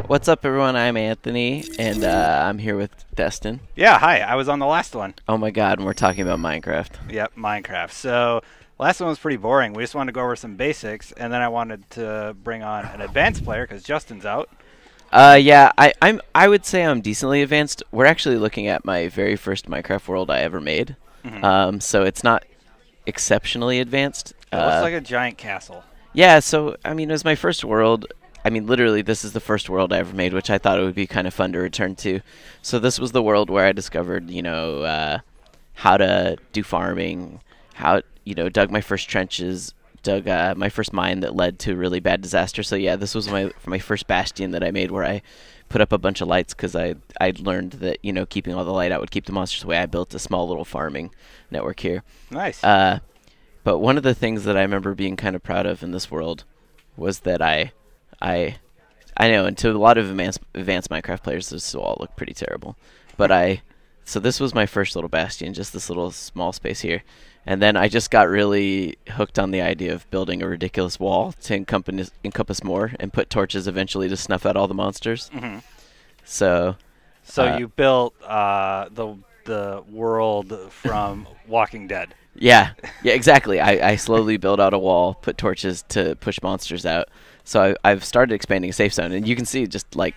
What's up, everyone? I'm Anthony, and I'm here with Destin. Yeah, hi. I was on the last one. Oh my god, and we're talking about Minecraft. Yep, Minecraft. So, last one was pretty boring. We just wanted to go over some basics, and then I wanted to bring on an advanced player because Justin's out. Yeah, I would say I'm decently advanced. We're actually looking at my very first Minecraft world I ever made. So it's not exceptionally advanced. It looks like a giant castle. Yeah, so I mean, it was my first world. I mean, literally, this is the first world I ever made, which I thought it would be kind of fun to return to. So this was the world where I discovered, how to do farming, dug my first trenches, dug my first mine that led to a really bad disaster. So yeah, this was my first bastion that I made, where I put up a bunch of lights because I'd learned that keeping all the light out would keep the monsters away. I built a small little farming network here. Nice. But one of the things that I remember being kind of proud of in this world was that I know, and to a lot of advanced Minecraft players, this will all look pretty terrible. But so this was my first little bastion, just this little small space here. And then I just got really hooked on the idea of building a ridiculous wall to encompass more and put torches eventually to snuff out all the monsters. So you built the world from Walking Dead. Yeah, exactly. I slowly built out a wall, put torches to push monsters out. So I've started expanding a safe zone, and you can see just like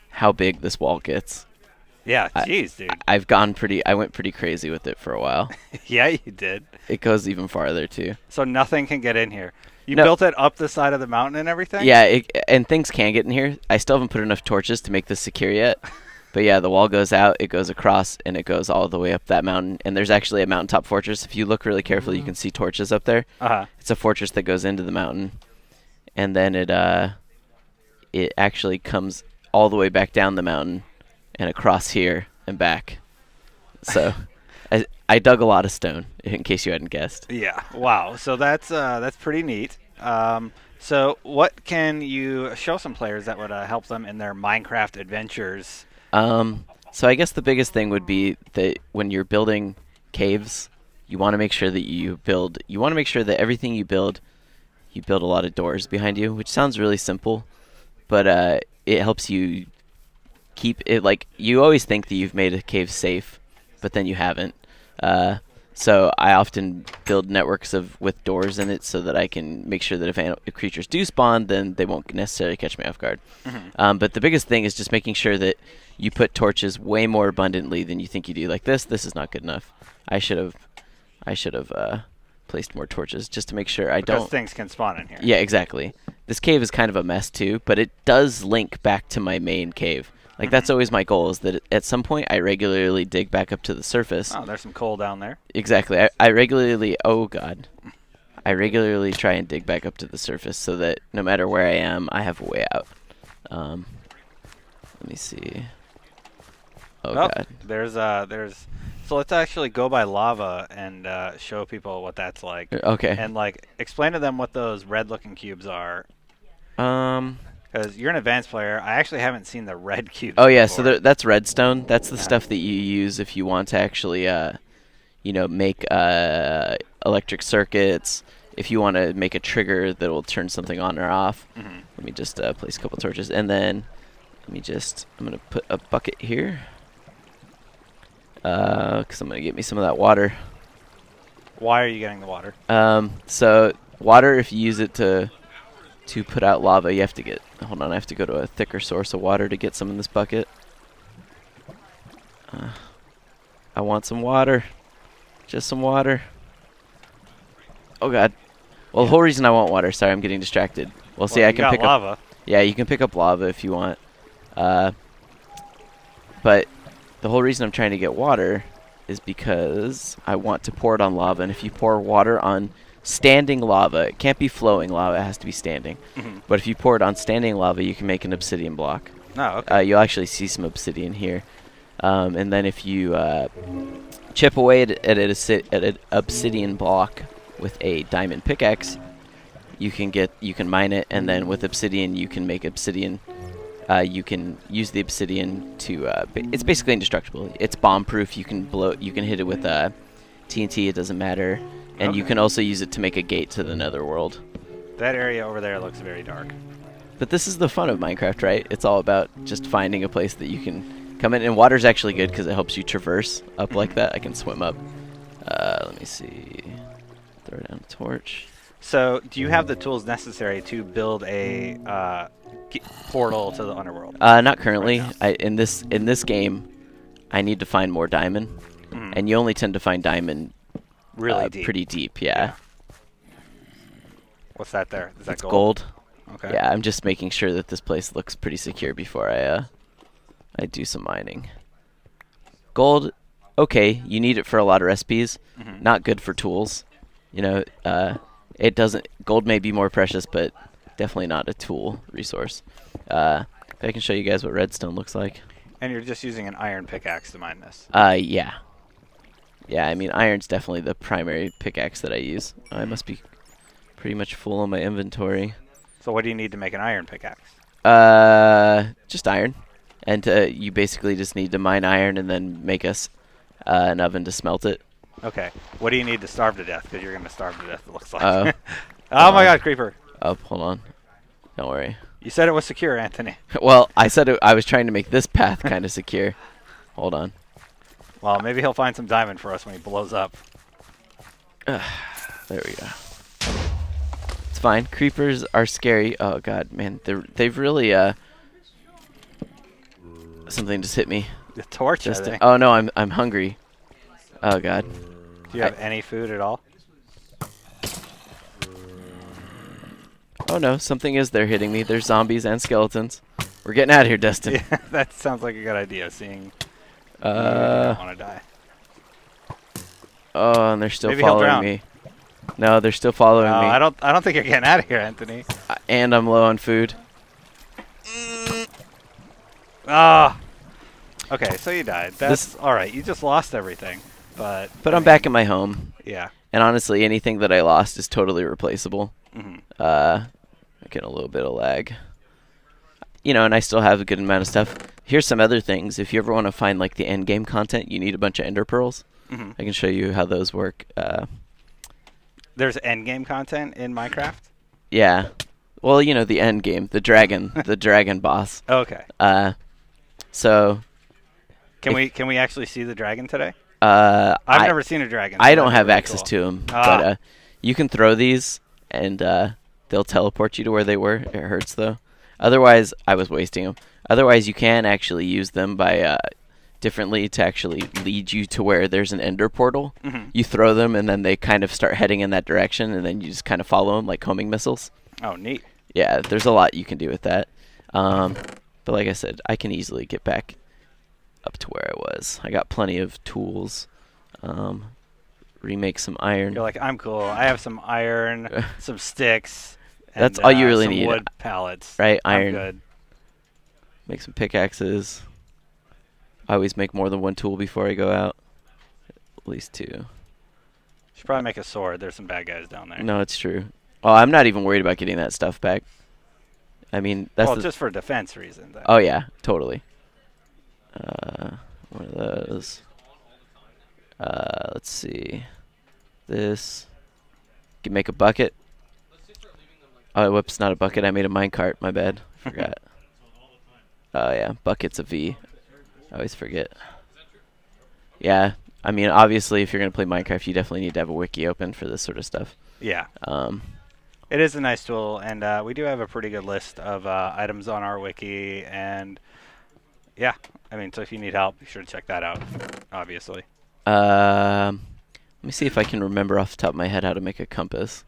how big this wall gets. Yeah, jeez, dude. I went pretty crazy with it for a while. Yeah, you did. It goes even farther too. So nothing can get in here. You built it up the side of the mountain and everything? Yeah, and things can get in here. I still haven't put enough torches to make this secure yet. But yeah, the wall goes out, it goes across, and it goes all the way up that mountain. And there's actually a mountaintop fortress. If you look really carefully, you can see torches up there. It's a fortress that goes into the mountain. And then it actually comes all the way back down the mountain and across here and back. So I dug a lot of stone, in case you hadn't guessed. Yeah. Wow. So that's pretty neat. So what can you show some players that would help them in their Minecraft adventures? So I guess the biggest thing would be that when you're building caves, you want to make sure that everything you build a lot of doors behind you, which sounds really simple, but it helps you keep it, like, you always think that you've made a cave safe, but then you haven't. So I often build networks with doors in it so that I can make sure that if creatures do spawn, then they won't necessarily catch me off guard. But the biggest thing is just making sure that you put torches way more abundantly than you think you do. Like this is not good enough. I should have placed more torches just to make sure Because things can spawn in here. Yeah, exactly. This cave is kind of a mess too, but it does link back to my main cave. Like, that's always my goal, is that at some point I regularly dig back up to the surface. Oh, there's some coal down there. Exactly. I regularly, oh god. I regularly try and dig back up to the surface so that no matter where I am, I have a way out. Let me see. Oh god. So let's actually go by lava and show people what that's like. Okay. And like explain to them what those red looking cubes are. Because you're an advanced player. I actually haven't seen the red cubes Oh yeah, before. so that's redstone. That's the stuff that you use if you want to actually make electric circuits. If you want to make a trigger that will turn something on or off. Let me just place a couple torches, and then I'm gonna put a bucket here. Because I'm gonna get me some of that water. Why are you getting the water? So water, if you use it to put out lava, you have to hold on, I have to go to a thicker source of water to get some in this bucket. I want some water. Just some water. Oh god. Well, the whole reason I want water, sorry, I'm getting distracted. Well, see, I can pick lava. up. Yeah, you can pick up lava if you want. But the whole reason I'm trying to get water is because I want to pour it on lava, and if you pour water on standing lava, it can't be flowing lava, it has to be standing. But if you pour it on standing lava, you can make an obsidian block. Oh, okay. You'll actually see some obsidian here. And then if you chip away at an obsidian block with a diamond pickaxe, you can mine it, and then with obsidian you can make obsidian. You can use the obsidian to. It's basically indestructible. It's bomb proof. You can hit it with TNT. It doesn't matter. And you can also use it to make a gate to the netherworld. That area over there looks very dark. But this is the fun of Minecraft, right? It's all about just finding a place that you can come in. And water's actually good because it helps you traverse up like that. I can swim up. Let me see. Throw down a torch. So, do you have the tools necessary to build a portal to the underworld? Not currently. Right in this game, I need to find more diamond, and you only tend to find diamond really deep. Pretty deep. Yeah. What's that there? Is that gold? Okay. Yeah, I'm just making sure that this place looks pretty secure before I do some mining. Gold, okay, you need it for a lot of recipes. Not good for tools. You know, it doesn't. Gold may be more precious, but definitely not a tool resource. I can show you guys what redstone looks like. And you're just using an iron pickaxe to mine this. Yeah. Yeah, I mean, iron's definitely the primary pickaxe that I use. I must be pretty much full on my inventory. So what do you need to make an iron pickaxe? Just iron. And you basically just need to mine iron and then make us an oven to smelt it. Okay. What do you need to starve to death? Because you're going to starve to death, it looks like. Oh my God, creeper. Oh, hold on. Don't worry. You said it was secure, Anthony. Well, I said I was trying to make this path kind of secure. Hold on. Well, maybe he'll find some diamond for us when he blows up. There we go. It's fine. Creepers are scary. Oh God, man, they've really something just hit me. The torch. Oh no, I'm hungry. Oh God. Do you have any food at all? Oh no, something is there hitting me. There's zombies and skeletons. We're getting out of here, Destin. Yeah, that sounds like a good idea. Seeing. You don't want to die. Oh, and they're still following me. No, they're still following me. I don't think you're getting out of here, Anthony. And I'm low on food. Ah. Okay, so you died. That's all right. You just lost everything, but I'm back in my home. Yeah. And honestly, anything that I lost is totally replaceable. Mm-hmm. I get a little bit of lag. You know, and I still have a good amount of stuff. Here's some other things. If you ever want to find like the end game content, you need a bunch of ender pearls. Mm-hmm. I can show you how those work. There's end game content in Minecraft? Yeah. Well, you know, the end game, the dragon, the dragon boss. Okay. So can we actually see the dragon today? I've never seen a dragon. I don't have access to them, but you can throw these and they'll teleport you to where they were. It hurts though. Otherwise, I was wasting them. Otherwise, you can actually use them by differently to actually lead you to where there's an ender portal. Mm-hmm. You throw them, and then they kind of start heading in that direction, and then you just kind of follow them like homing missiles. Oh, neat. Yeah, there's a lot you can do with that. But like I said, I can easily get back up to where I was. I got plenty of tools. Remake some iron. You're like, I'm cool. I have some iron, some sticks. And, that's all you really some need. Wood pallets. Right, iron. I'm good. Make some pickaxes. I always make more than one tool before I go out. At least two. Should probably make a sword. There's some bad guys down there. No, it's true. Oh, I'm not even worried about getting that stuff back. I mean, that's just for defense reasons. Oh yeah, totally. One of those. Let's see. This. You can make a bucket. Oh, whoops, not a bucket. I made a minecart. My bad. Forgot. Oh yeah, bucket's a V. I always forget. Yeah, I mean, obviously, if you're gonna play Minecraft, you definitely need to have a wiki open for this sort of stuff. Yeah. It is a nice tool, and we do have a pretty good list of items on our wiki, and yeah, I mean, so if you need help, be sure to check that out, obviously. Let me see if I can remember off the top of my head how to make a compass.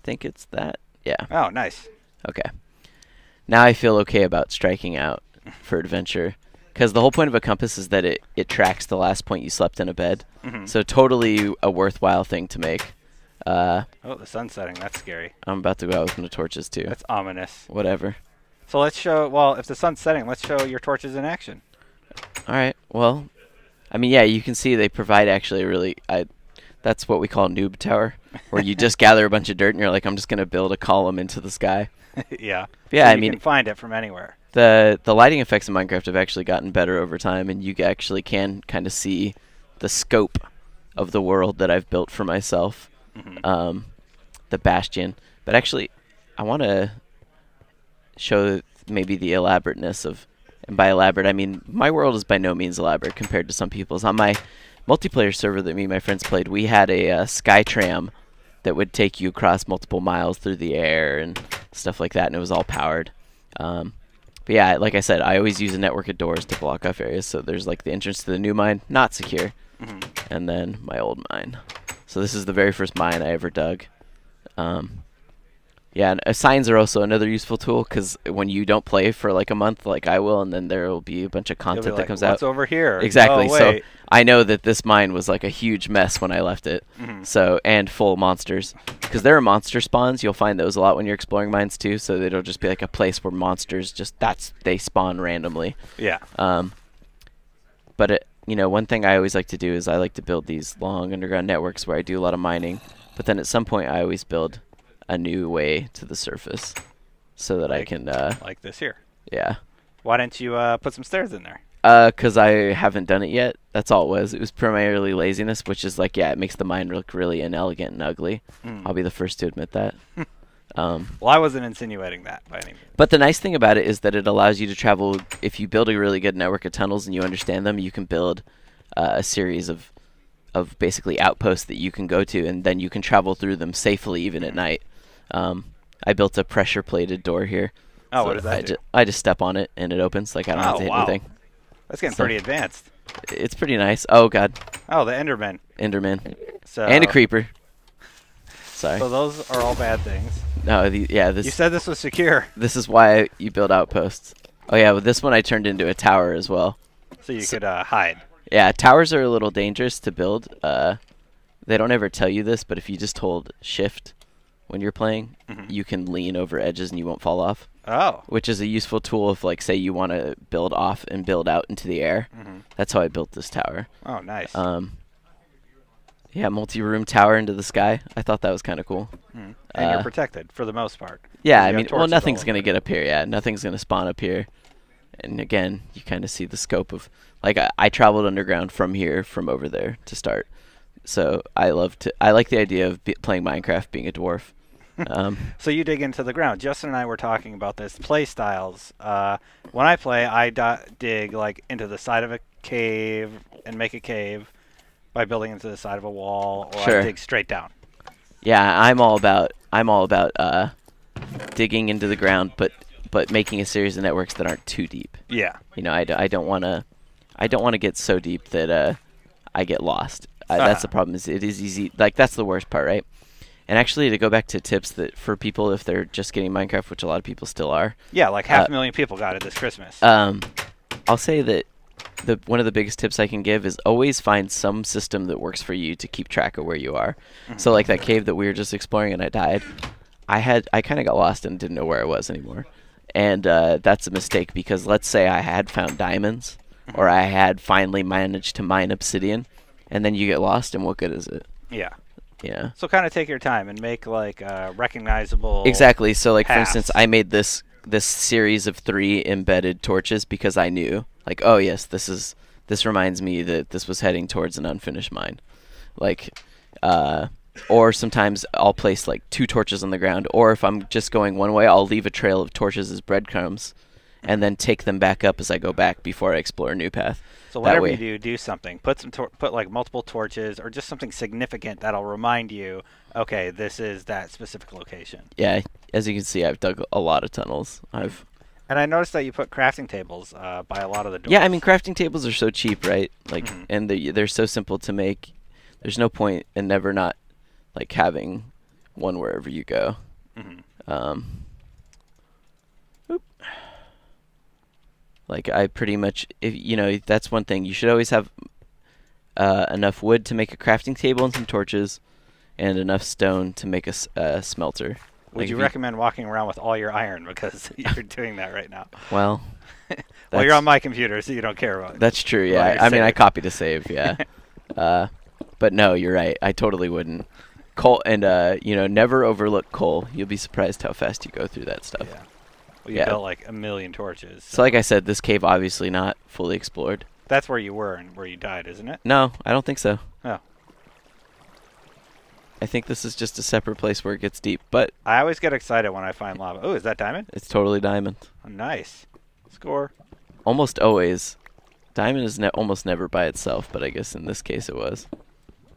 I think it's that. Yeah. Oh, nice. Okay. Now I feel okay about striking out for adventure. Because the whole point of a compass is that it tracks the last point you slept in a bed. Mm-hmm. So totally a worthwhile thing to make. Oh, the sun's setting. That's scary. I'm about to go out with my torches too. That's ominous. Whatever. So let's show, well, if the sun's setting, let's show your torches in action. All right. Well, I mean, yeah, you can see they provide actually a really... that's what we call a noob tower, where you just gather a bunch of dirt and you're like, I'm just going to build a column into the sky. Yeah. Yeah, so I mean... you can find it from anywhere. The lighting effects in Minecraft have actually gotten better over time, and you actually can kind of see the scope of the world that I've built for myself. Mm-hmm. The Bastion. But actually, I want to show maybe the elaborateness of, and by elaborate I mean my world is by no means elaborate compared to some people's. On my multiplayer server that me and my friends played, we had a sky tram that would take you across multiple miles through the air and stuff like that, and it was all powered. But yeah, like I said, I always use a network of doors to block off areas. So there's like the entrance to the new mine, not secure, and then my old mine. So this is the very first mine I ever dug. Yeah, and signs are also another useful tool, because when you don't play for like a month, like I will, and then there will be a bunch of content You'll be that like, comes what's out. over here? Exactly. Oh, So wait. I know that this mine was like a huge mess when I left it. So, and full of monsters, because there are monster spawns. You'll find those a lot when you're exploring mines too. So it'll just be like a place where monsters they spawn randomly. Yeah. But it, one thing I always like to do is I like to build these long underground networks where I do a lot of mining. But then at some point I always build a new way to the surface, so that I can like this here. yeah. Why didn't you put some stairs in there? Because I haven't done it yet. That's all it was. It was primarily laziness, which is like, yeah, it makes the mine look really inelegant and ugly. I'll be the first to admit that. Well, I wasn't insinuating that by any means. But the nice thing about it is that it allows you to travel. If you build a really good network of tunnels and you understand them, you can build a series of basically outposts that you can go to, and then you can travel through them safely even at night. I built a pressure plated door here. Oh, so what does that do? I just step on it and it opens. Like I don't have to hit anything. That's getting So- pretty advanced. It's pretty nice. Oh god, Oh, the Enderman. Enderman So, and a creeper. Sorry. So those are all bad things. No, yeah. You said this was secure, This is why you build outposts. Oh yeah, with this one I turned into a tower as well. so you could hide. Yeah, towers are a little dangerous to build. They don't ever tell you this, but if you just hold shift when you're playing, you can lean over edges and you won't fall off. Oh. Which is a useful tool if, like, say you want to build off and build out into the air. That's how I built this tower. Oh, nice. Yeah, multi-room tower into the sky. I thought that was kind of cool. And you're protected for the most part. Yeah, You I have mean, well, torches nothing's all going to over. get up here. Yeah, nothing's going to spawn up here. And again, you kind of see the scope of, like, I traveled underground from here, from over there to start. So I like the idea of playing Minecraft being a dwarf. So you dig into the ground. Justin and I were talking about this play styles. When I play, I dig like into the side of a cave and make a cave by building into the side of a wall, or Sure. I dig straight down. Yeah, I'm all about digging into the ground, but making a series of networks that aren't too deep. Yeah. I don't want to get so deep that I get lost. That's the problem. Is it is easy. Like that's the worst part, right? And actually, to go back to tips that for people if they're just getting Minecraft, which a lot of people still are. Yeah, like 500,000 people got it this Christmas. I'll say that one of the biggest tips I can give is always find some system that works for you to keep track of where you are. So like that cave that we were just exploring and I died, I kind of got lost and didn't know where I was anymore. And that's a mistake, because let's say I had found diamonds or I had finally managed to mine obsidian, and then you get lost, and what good is it? Yeah. Yeah. So kind of take your time and make like recognizable. Exactly. So like for instance, paths. I made this series of 3 embedded torches because I knew, like, oh yes, this reminds me that this was heading towards an unfinished mine. Like or sometimes I'll place like 2 torches on the ground, or if I'm just going one way, I'll leave a trail of torches as breadcrumbs and then take them back up as I go back before I explore a new path. So That whatever way- you do something. Put like multiple torches or just something significant that'll remind you. Okay, this is that specific location. Yeah, as you can see, I've dug a lot of tunnels. And I noticed that you put crafting tables by a lot of the doors. Yeah, I mean, crafting tables are so cheap, right? Like, and they're so simple to make. There's no point in never not like having one wherever you go. Oop. Like I pretty much, that's one thing. You should always have enough wood to make a crafting table and some torches, and enough stone to make a smelter. Would Like you if recommend walking around with all your iron, because you're doing that right now? Well, Well, that's- you're on my computer, so you don't care about it. That's true. Yeah, Well, you're I mean, I safe. copied a save. Yeah, but no, you're right. I totally wouldn't. Coal and never overlook coal. You'll be surprised how fast you go through that stuff. Yeah. Well, you Yeah. built like 1,000,000 torches. So like I said, this cave obviously not fully explored. That's where you were and where you died, isn't it? No, I don't think so. Oh. I think this is just a separate place where it gets deep, but I always get excited when I find lava. Oh, is that diamond? it's totally diamond. Oh, nice. Score. Almost always. Diamond is almost never by itself, but I guess in this case it was.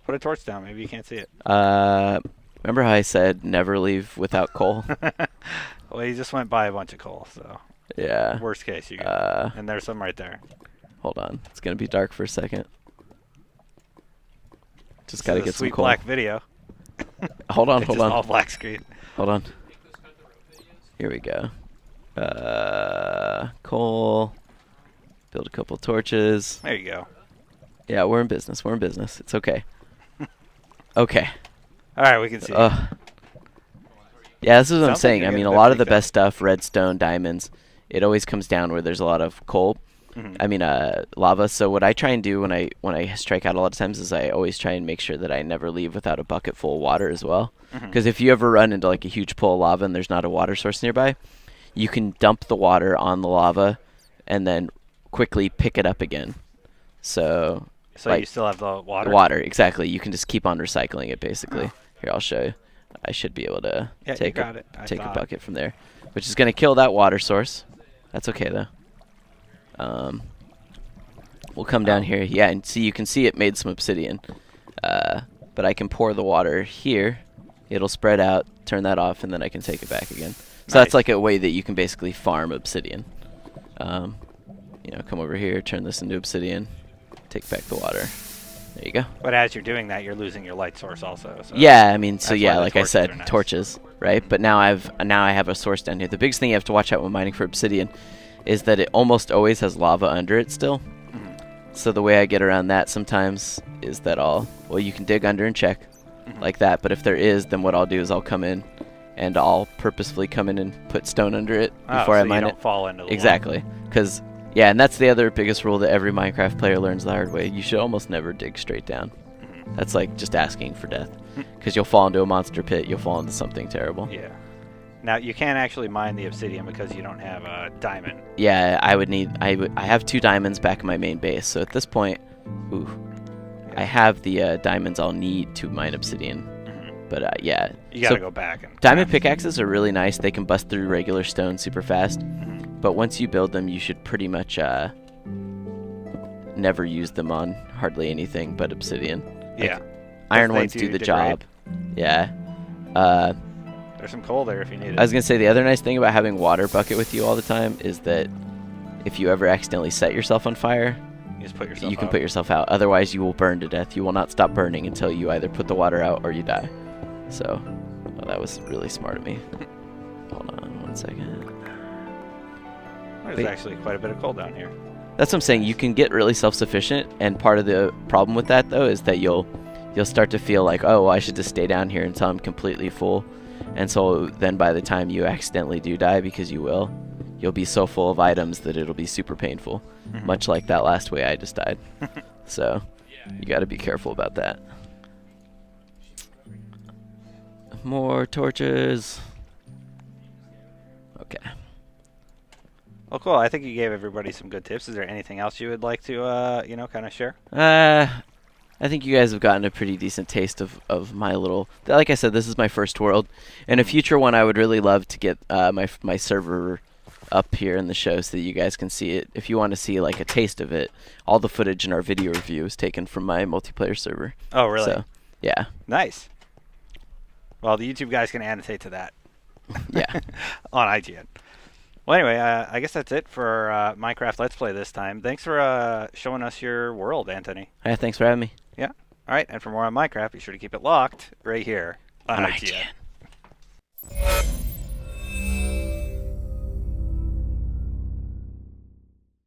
Put a torch down. Maybe you can't see it. Remember how I said never leave without coal? Well, you just went by a bunch of coal, so. Yeah. Worst case, you get. And there's some right there. Hold on. It's going to be dark for a second. Just got to get some sweet coal. black video. Hold on, It's hold just on. all black screen. Hold on. Here we go. Coal. Build a couple torches. There you go. Yeah, we're in business. We're in business. It's okay. Okay. All right, we can see. Yeah, this is what I'm Sounds like saying. you're I mean, getting a a bit lot of the freaked out. best stuff, redstone, diamonds, it always comes down where there's a lot of coal. I mean, lava. So what I try and do when I strike out a lot of times is I always try and make sure that I never leave without a bucket full of water as well. Because if you ever run into like a huge pool of lava and there's not a water source nearby, you can dump the water on the lava and then quickly pick it up again. So you still have the water? the water, exactly. You can just keep on recycling it basically. Here, I'll show you. I should be able to take a bucket from there, which is going to kill that water source. That's okay though. We'll come down here. Yeah, and see, you can see it made some obsidian. But I can pour the water here. It'll spread out, turn that off, and then I can take it back again. So that's like a way that you can basically farm obsidian. You know, come over here, turn this into obsidian, take back the water. There you go. But as you're doing that, you're losing your light source also. So Yeah, I mean, so that's yeah, why the like I torches said, are nice. torches, right? But now I have a source down here. The biggest thing you have to watch out when mining for obsidian is that it almost always has lava under it still. So the way I get around that sometimes is that you can dig under and check like that. But if there is, then what I'll do is I'll come in and I'll purposefully come in and put stone under it before I mine you it. don't fall into the Exactly. Because, yeah, and that's the other biggest rule that every Minecraft player learns the hard way. You should almost never dig straight down. That's like just asking for death. Because you'll fall into a monster pit. You'll fall into something terrible. Yeah. Now, you can't actually mine the obsidian because you don't have a diamond. Yeah, I have 2 diamonds back in my main base. So at this point, I have the diamonds I'll need to mine obsidian. But yeah. You got to go back. And diamond pickaxes are really nice. They can bust through regular stone super fast. But once you build them, you should pretty much never use them on hardly anything but obsidian. Yeah. Like, iron they ones do the degrade. job. Yeah. There's some coal there if you need it. I was going to say the other nice thing about having water bucket with you all the time is that if you ever accidentally set yourself on fire, You just put yourself you can out. put yourself out. Otherwise, you will burn to death. You will not stop burning until you either put the water out or you die. So, that was really smart of me. Hold on 1 second. There's actually quite a bit of coal down here. That's what I'm saying. You can get really self-sufficient, and part of the problem with that, though, is that you'll start to feel like, oh, well, I should just stay down here until I'm completely full. And so then by the time you accidentally do die, because you'll be so full of items that it'll be super painful, much like that last way I just died. So you got to be careful about that. More torches. Okay. Well, cool. I think you gave everybody some good tips. Is there anything else you would like to, kind of share? I think you guys have gotten a pretty decent taste of my little... Like I said, this is my first world. In a future one, I would really love to get my server up here in the show so that you guys can see it. If you want to see like a taste of it, all the footage in our video review is taken from my multiplayer server. Oh, really? So, yeah. Nice. Well, the YouTube guys can annotate to that. Yeah. On IGN. Well, anyway, I guess that's it for Minecraft Let's Play this time. Thanks for showing us your world, Anthony. Hey, thanks for having me. Yeah. All right, and for more on Minecraft, be sure to keep it locked right here on IGN.